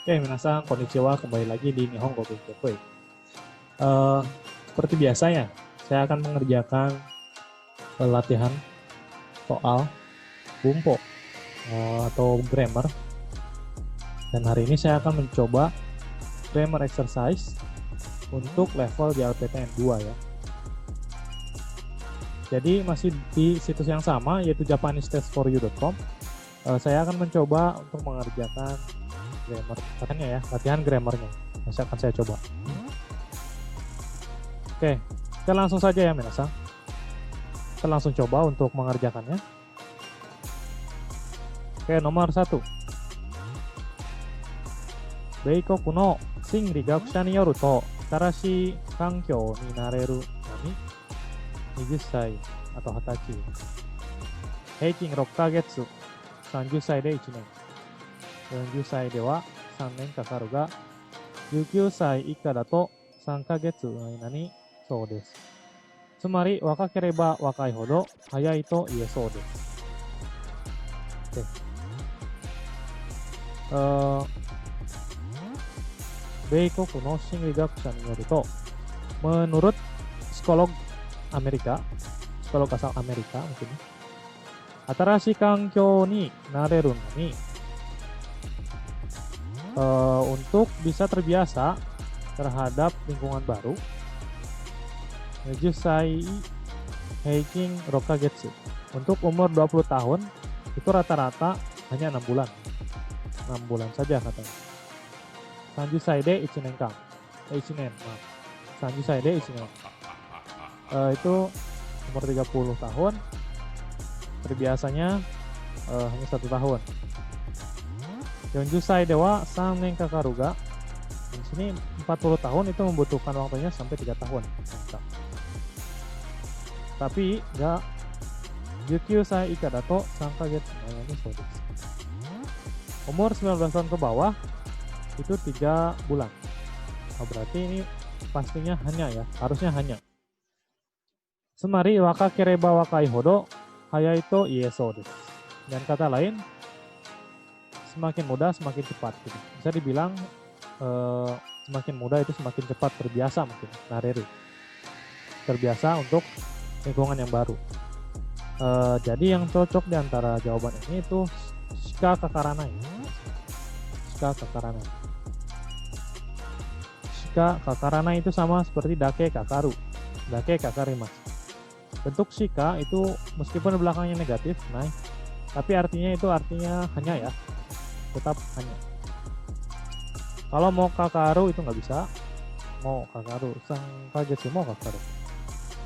Oke, minasan konnichiwa, kembali lagi di Nihongo Benkyokoi. Seperti biasanya, saya akan mengerjakan latihan soal bumpo atau grammar. Dan hari ini saya akan mencoba grammar exercise untuk level JLPTN 2 ya. Jadi masih di situs yang sama, yaitu japanese-test4u.com. Saya akan mencoba untuk mengerjakan grammar katanya ya, latihan grammarnya masih akan saya coba. Oke, kita langsung saja ya minasan. Kita langsung coba untuk mengerjakannya. Oke, nomor 1. Beikoku no shingri gakusha ni yoru to atarashii kankyou ni nareru no ni 20 歳 atau 20歳 heikin 6ヶ月 30 歳で1年40歳では3年かかるが、19歳以下だと3ヶ月の間にそうです。つまり若ければ若いほど早いと言えそうです。米国の心理学者によると、menurut psikolog Amerika, psikolog asal Amerika mungkin, 新しい環境になれるのにuntuk bisa terbiasa terhadap lingkungan baru, Jusai Heiking Rokagetsu, untuk umur 20 tahun itu rata-rata hanya 6 bulan. 6 bulan saja katanya. Sanjusai de Ichinenkan. Ichinen, maaf. Sanjusai de Ichinen. Itu umur 30 tahun, terbiasanya hanya 1 tahun. 40 歳 dewa 3 年かかるが, di sini 40 tahun itu membutuhkan waktunya sampai 3 tahun. Tapi enggak 19 歳以下 dato 3 kaget ini so desu. Umur 19 tahun ke bawah itu 3 bulan. Berarti ini pastinya hanya ya, harusnya hanya. Semari wakakereba wakai hodo hayai to iesou desu. Dan kata lain, semakin muda semakin cepat gitu. Bisa dibilang semakin muda itu semakin cepat terbiasa mungkin, nareru, terbiasa untuk lingkungan yang baru. Jadi yang cocok di antara jawaban ini itu shika kakaranai. Shika kakaranai. Shika kakaranai itu sama seperti dake kakaru, dake kakarimasu. Bentuk shika itu meskipun belakangnya negatif, nah, tapi artinya hanya ya, tetap hanya. Kalau mau kakaru itu nggak bisa. Mau kakaru, sang kagetsu mau kakaru,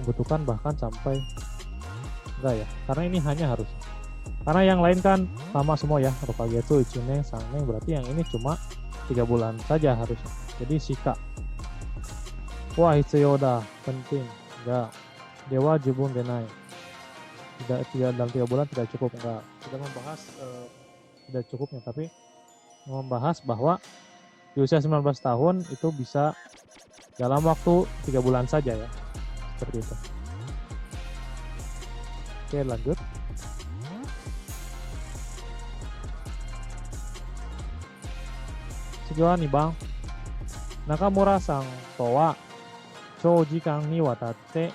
membutuhkan bahkan sampai enggak ya, karena ini hanya harus. Karena yang lain kan sama semua ya, rokagetsu, ichinen, sangneng, berarti yang ini cuma 3 bulan saja harusnya. Jadi shika. Wah, hitsuyo da, penting. Enggak. Dewa jubun denai. Tidak dalam 3 bulan tidak cukup, enggak. Tidak membahas tidak cukupnya, tapi membahas bahwa di usia 19 tahun itu bisa dalam waktu 3 bulan saja ya, seperti itu. Oke, lanjut. Sekian nih bang. Nakamura-san to wa choujikan ni watatte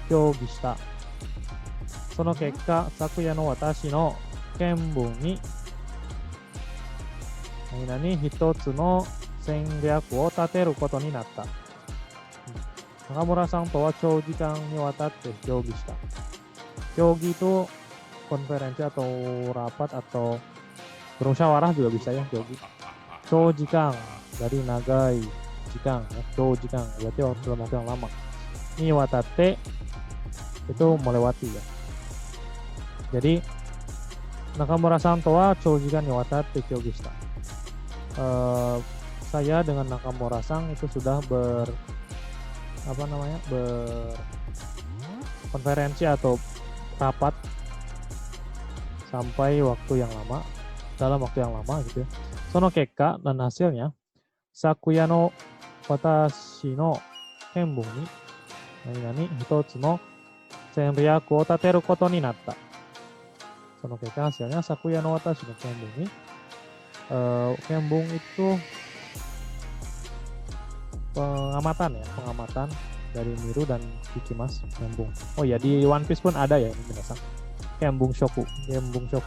kyougi shita. Sono kekka sakuya no watashi no 見聞に一つの戦略を立てることになった。中村さんとは長時間にわたって協議した。協議 itu konferensi atau rapat atau bermusyawarah juga bisa ya,協議. Choujikan dari nagai jikang ya, choujikan berarti dalam waktu yang lama. Ni watatte itu melewati ya. Jadi Nakamura-san to wa choujikan ni watatte kyougi shita. Saya dengan Nakamura-san itu sudah berkonferensi atau rapat sampai waktu yang lama, dalam waktu yang lama gitu ya. Sono kekka, dan hasilnya Sakuya no watashi no kenbun ni nani hitotsu no senryaku o tateru koto ni natta. その結果 hasilnya Sakuya no watashi no kenbun ni kenbun itu pengamatan ya, pengamatan dari Miru dan Ichimas kenbun. Oh ya, di One Piece pun ada ya ini minasan. Kenbun shoku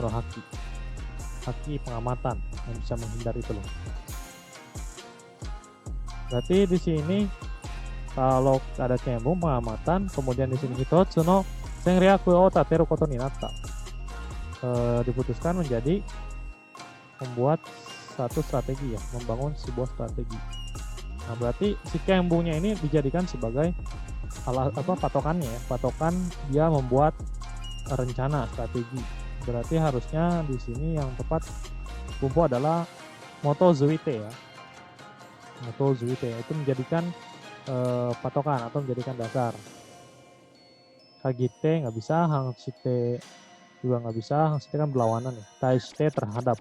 no haki. Haki pengamatan yang bisa menghindar itu loh. Berarti di sini kalau ada kenbun pengamatan, kemudian di sini hitotsu no senryaku o tateru koto ni natta. Diputuskan menjadi membuat satu strategi ya, membangun sebuah strategi. Nah, berarti si kenbunnya ini dijadikan sebagai patokannya ya, patokan dia membuat rencana strategi. Berarti harusnya di sini yang tepat Bumpo adalah moto zuite ya. Moto zuite ya, itu menjadikan patokan atau menjadikan dasar. Kagite nggak bisa, Hangshite juga nggak bisa, Hangshite kan berlawanan ya. Taishite terhadap,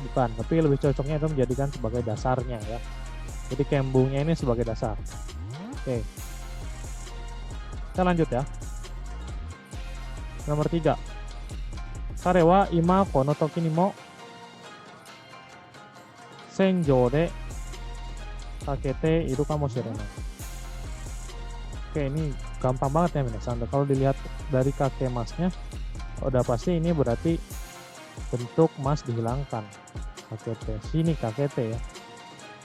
bukan, tapi lebih cocoknya itu menjadikan sebagai dasarnya ya. Jadi kenbunnya ini sebagai dasar. Oke, kita lanjut ya. Nomor 3. Kare wa ima kono toki ni mo senjou de kakete iru kamoshirenai. Oke, ini gampang banget ya minasan. Kalau dilihat dari kakek masnya, udah pasti ini berarti bentuk mas dihilangkan. Kakete, sini kakete ya.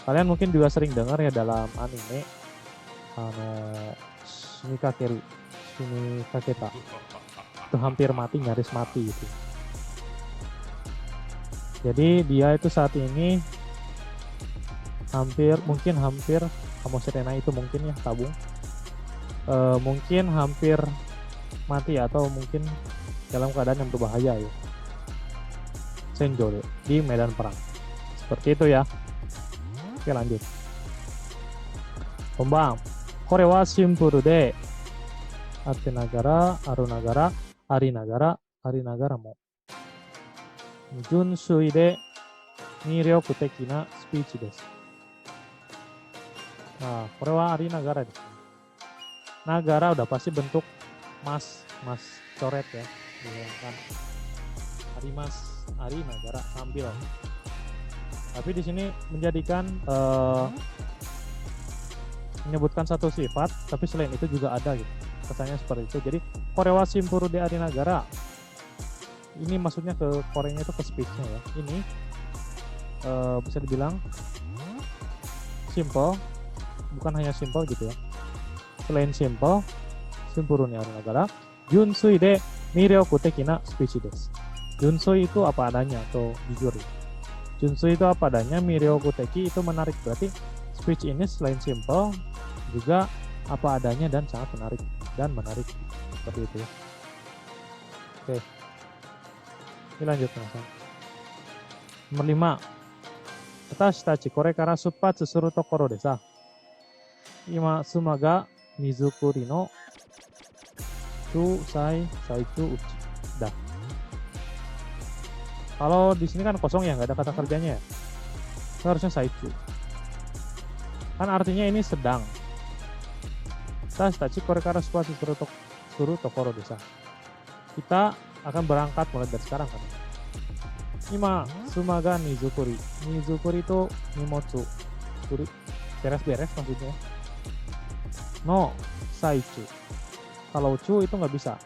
Kalian mungkin juga sering dengar ya dalam anime, sini kakeru, sini kaketa. Itu hampir mati, nyaris mati gitu. Jadi dia itu saat ini hampir kamoshirenai itu mungkin ya, tabung. Mungkin hampir mati atau mungkin dalam keadaan yang berbahaya ya. Senjou di medan perang. Seperti itu ya. Oke, lanjut. Konban. Kore wa simpul de ate nagara, aru nagara, ari nagara mo. Junsui de miryoku teki na speech desu. Nah, kore wa ari nagara desu. Nagara udah pasti bentuk mas coret ya, kan. Ari nagara tampil. Tapi di sini menjadikan menyebutkan satu sifat, tapi selain itu juga ada gitu. Kesannya seperti itu. Jadi korewa simpuru de ari nagara. Ini maksudnya ke korenya itu ke speech-nya ya. Ini bisa dibilang simple, bukan hanya simple gitu ya. Selain simple, simpuru ni ari nagara, junsui de miryoku teki na speech desu. Junsui itu apa adanya atau jujur. Junsui itu apa adanya, miryoku teki itu menarik. Berarti speech ini selain simple juga apa adanya dan sangat menarik seperti itu ya. Oke. Ini lanjut langsung. Nomor 5. Watashi tachi kore kara supatsu suru tokoro de sa. Ima suma ga mizukuri no chu uchi. Dah. Kalau di sini kan kosong ya, nggak ada kata kerjanya ya. Itu harusnya saichu. Kan artinya ini sedang. Tachi kore kara supatsu suru tokoro de sa. Kita akan berangkat mulai dari sekarang kan. Ima sumaga mizukuri. Mizukuri itu nimotsu. Beres-beres maksudnya. No saichu. Kalau chu itu nggak bisa.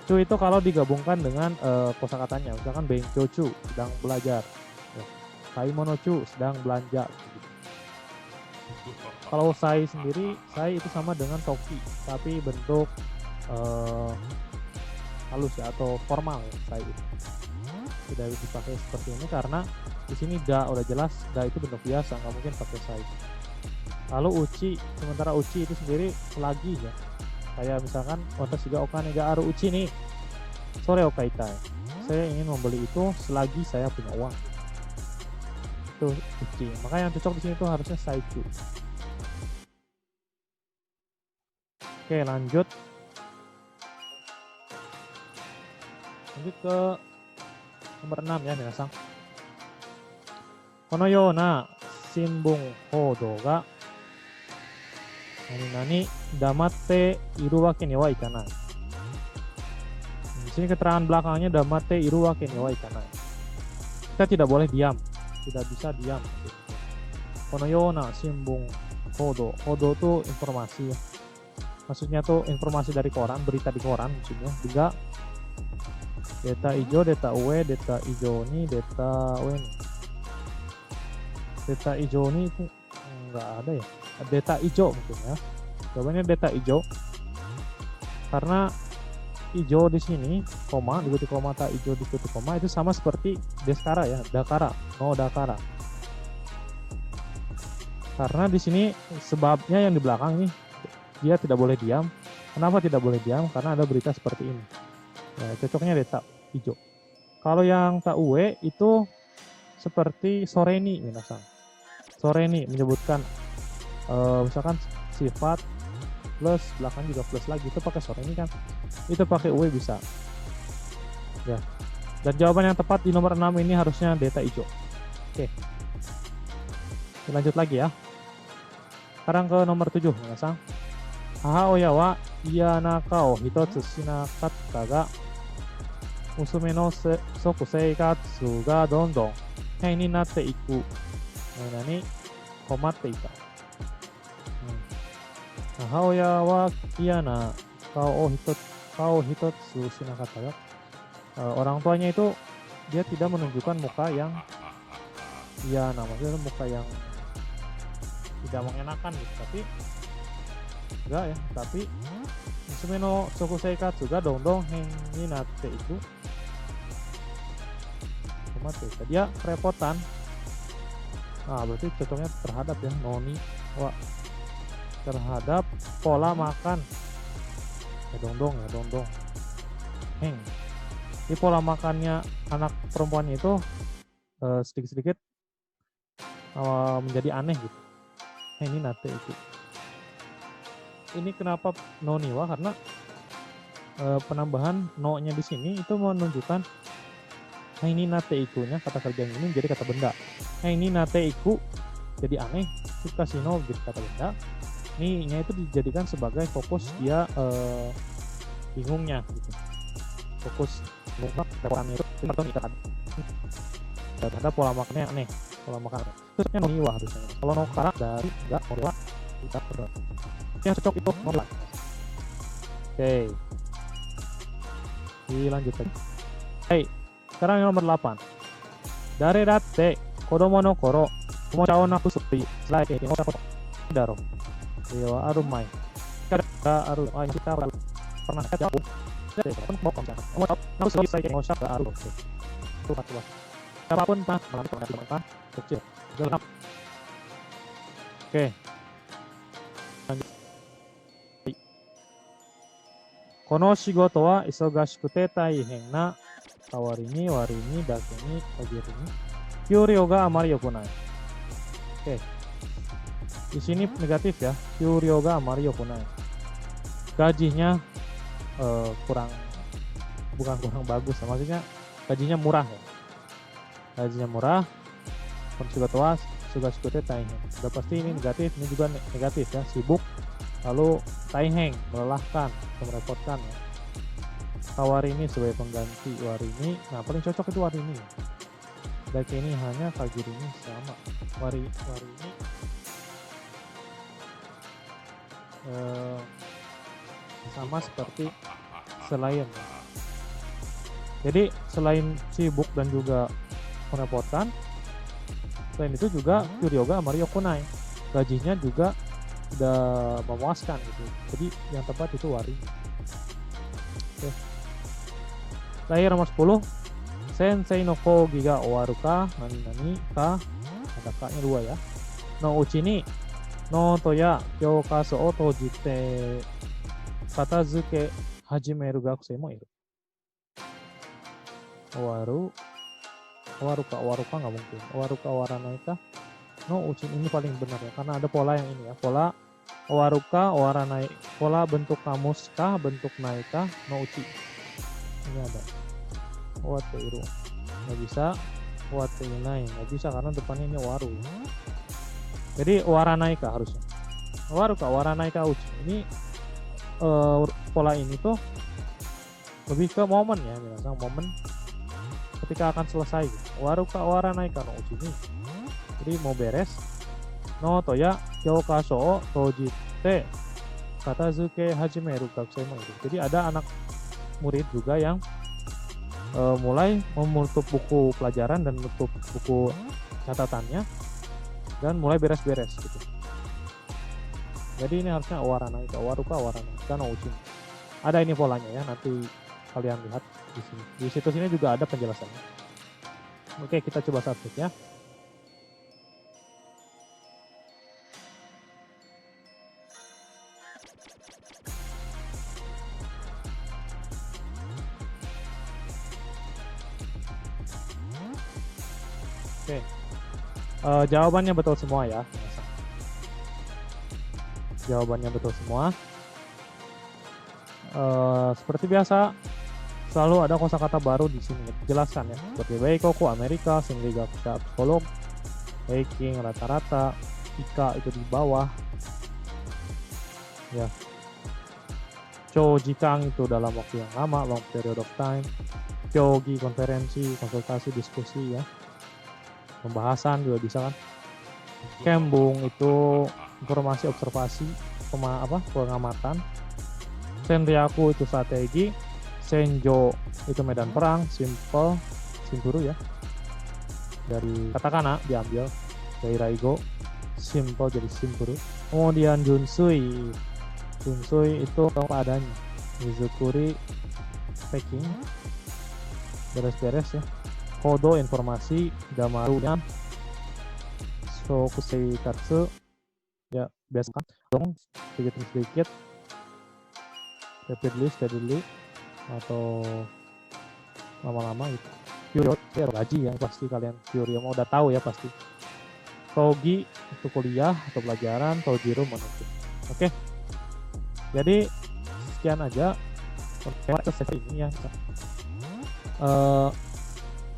Chu itu kalau digabungkan dengan kosakatanya. Misalkan benkyou chu, sedang belajar. Kaimono chu, sedang belanja. Kalau sai sendiri, sai itu sama dengan toki, tapi bentuk halus ya atau formal ya, sai itu. Tidak dipakai seperti ini karena di sini da udah jelas da itu bentuk biasa, nggak mungkin pakai sai. Lalu uchi, sementara uchi itu sendiri selagi ya. Kayak misalkan watashi ga okane ga aru uchi nih. Sore o kaitai. Saya ingin membeli itu selagi saya punya uang. Itu uchi. Maka yang cocok di sini tuh harusnya saichu. Oke, lanjut ke nomor 6 ya minasan. Kono yo na Shinbun Hodo ga nani damatte iru wake ni wa ikanai. Di sini keterangan belakangnya damatte iru wake ni wa ikanai. Kita tidak boleh diam, tidak bisa diam. Kono yona Shinbun Hodo. Hodo itu informasi. Maksudnya tuh informasi dari koran, berita di koran maksudnya. Juga data ijo, data ue, data ijo ni, data ue ni. Data ijo ni itu enggak ada ya. Data ijo mungkin ya. Jawabannya data ijo. Karena ijo di sini, koma, diikuti koma, ta ijo diikuti koma itu sama seperti deskara ya, dakara, no dakara. Karena di sini sebabnya yang di belakang ini dia tidak boleh diam. Kenapa tidak boleh diam? Karena ada berita seperti ini. Ya, cocoknya data ijo. Kalau yang ta ue itu seperti soreni minasan. Soreni menyebutkan misalkan sifat plus belakang juga plus lagi, itu pakai soreni kan, itu pakai ue bisa ya. Dan jawaban yang tepat di nomor 6 ini harusnya data ijo. Oke, lanjut lagi ya. Sekarang ke nomor 7 minasan. Hahaoya wa iyanaka o hitotsu shinakatta ga musume no soku seikatsu ga dondon hei ni natte iku nani komatte ita. Hahaoya wa iyana kao hitotsu shinakatta ga, orang tuanya itu dia tidak menunjukkan muka yang maksudnya muka yang tidak mengenakan gitu, tapi enggak ya, tapi musume no soku seikatsu ga dondon hei ni natte iku komatte ita, dia kerepotan. Nah, berarti cocoknya terhadap ya, noni wa terhadap pola makan ya, dongdong heng. Di pola makannya anak perempuan itu sedikit-sedikit menjadi aneh gitu. Ini nate itu. Ini kenapa noni wa? Karena penambahan no-nya di sini itu menunjukkan ini nate ikunya, kata kerja ini menjadi kata benda. Ini nate iku jadi aneh, kasih no jadi kata benda. Ini-nya itu dijadikan sebagai fokus dia bingungnya gitu. Fokus repotannya itu terhadap pola makannya aneh, pola makan. Terusnya noniwa harusnya. Kalau nokara dari enggak noniwa kita berdoa. Yang cocok itu noniwa. Oke. Dilanjut lagi. Hai, sekarang yang nomor 8. Dare datte kodomo no koro omocha o nakusu selain ini omocha daro. Dewa arumai. Kita aru, kita pernah lihat aku. Jadi pun mau kamu mau nakusu saya yang omocha aru. Itu satu. Siapapun pas melakukan kecil. Gelap. Oke. Lanjut. Kono shigoto wa isogashikute taihen na kawari ni wari ni dake ni kagiri ni kyūryō ga amari yoku nai. Oke. Di sini negatif ya. Kyūryō ga amari yoku nai. Gajinya bukan kurang bagus, maksudnya gajinya murah ya. Gajinya murah. Shigoto wa isogashikute taihen. Sudah pasti ini negatif, ini juga negatif ya, sibuk. Lalu taihen, melelahkan, merepotkan ya. Kawari ini sebagai pengganti wari ini. Nah, paling cocok itu wari ini. Dake ini hanya, kagiri ini sama. Wari ini sama seperti selain. Jadi selain sibuk dan juga merepotkan, selain itu juga kyūryō ga amari yoku nai. Gajinya juga tidak memuaskan gitu. Jadi yang tepat itu wari. Oke. Lahir nomor 10. Sensei no kogi ga owaru ka nani ka, ada ka-nya 2 ya. No uchi ni noto ya kyōkasu o tojite katazuke hajimeru gakusei mo iru. Owaru ka nggak mungkin. Owaru ka owaranai ka. No uchi ini paling benar ya, karena ada pola yang ini ya. Pola owaru ka owaranai, pola bentuk kamus ka, bentuk nai ka, no uchi. Ini ada. Owate iru nggak bisa, owate inai nggak bisa karena depannya ini waru. Jadi waranaika harusnya. Waranaika uchi. Ini pola ini tuh lebih ke momen ya, biasanya momen ketika akan selesai. Waranaika no uchi ini. Jadi mau beres. No toya kyokaso o tojite katazuke hajimeru gakusei mo iru. Jadi ada anak murid juga yang mulai menutup buku pelajaran dan menutup buku catatannya dan mulai beres-beres gitu. Jadi ini harusnya waranaika no uchi. Ada ini polanya ya, nanti kalian lihat di sini. Di situs ini juga ada penjelasannya. Oke, kita coba submit ya. Oke, jawabannya betul semua ya. Jawabannya betul semua. Seperti biasa, selalu ada kosakata baru di sini. Jelaskan ya. Seperti Beikoku Amerika, Shinrigakusha psikolog, Heiking rata-rata, Ika itu di bawah. Ya. Chojikang itu dalam waktu yang lama, long period of time. Kyogi konferensi, konsultasi, diskusi ya. Pembahasan juga bisa kan. Kembung itu informasi, observasi, pengamatan. Senryaku itu strategi. Senjo itu medan perang. Simple, simpuru ya. Dari katakana diambil dari Raigo. Simple jadi simpuru. Kemudian Junsui. Junsui itu apa adanya. Mizukuri packing. Beres-beres ya. Kodo informasi, Gamaru ya. Shokusei Katsu ya biasa kan dong sedikit rapidly steadily atau lama-lama gitu. Kyuryo ya gaji ya pasti kalian Kyuryo mau udah tahu ya pasti. Togi itu kuliah atau pelajaran, Tojiro menuntut. Oke. Jadi sekian aja podcast ini ya.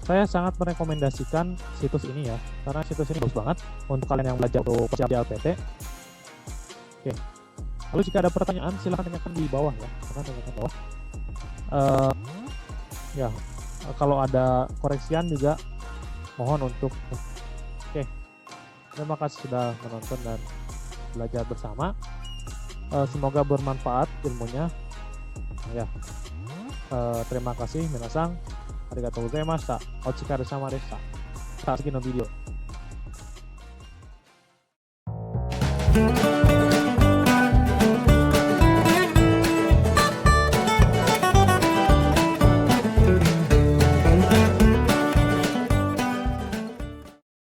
Saya sangat merekomendasikan situs ini ya, karena situs ini bagus banget untuk kalian yang belajar untuk persiapan LPT. Oke. Lalu jika ada pertanyaan silahkan tanyakan di bawah ya, tanyakan di bawah. Ya, kalau ada koreksian juga mohon untuk. Oke. Terima kasih sudah menonton dan belajar bersama. Semoga bermanfaat ilmunya. Ya. Terima kasih minasang. Arigatou gozaimashita. Otsukaresama deshita.次のビデオ。